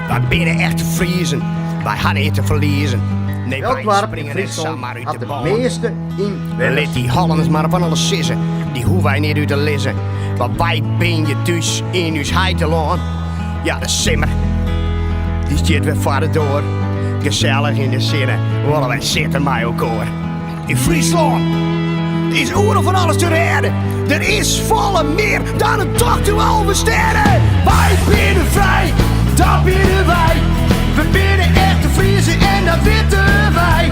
Wij binnen echte Friezen, wij hadden het te verliezen. Nee, Welk wij dorp in springen en Friesland samen uit had de de bal. meeste inwoners? Let die Hollanders maar van alles sissen, die hoeven wij niet uit te lezen. Want wij ben je dus in uw heitelaan. Ja, de simmer, die zit weer verder door. Gezellig in de zinnen, willen wij zitten met elkaar. In Friesland is oorlog van alles te redden. Er is volle meer dan een tocht toe over sterren. Wij binnen vrij, dat binnen wij. We binnen echte Friesen en dat weten wij.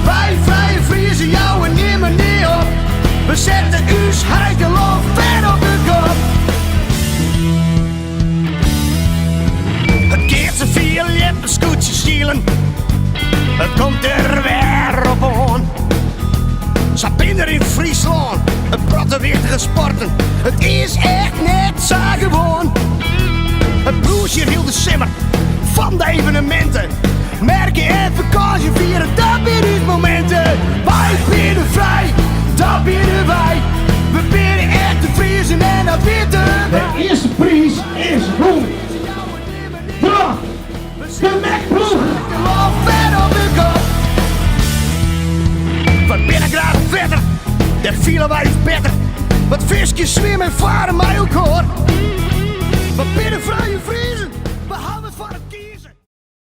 Wij vrije Friesen jou en nimmer niet op. We zetten u's heiteland ver op de kop. Het keert z'n veel, je hebt een scootje schielen. Het komt er weer op aan. Sabinder in Friesland, het praten wichtige sporten. Het is echt net zo gewoon. Het broertje hield de simmer van de evenementen. Merken en vakantie vieren, dat binnen momenten. Wij binnen vrij, dat binnen wij. We binnen echt de Friesen en dat weten wij. De eerste prijs is roem. Dracht, de Mekploeg. We binnen graag verder, daar vielen wij beter. Wat visjes zwemmen en varen mij ook hoor. We binnen vrije Friesen.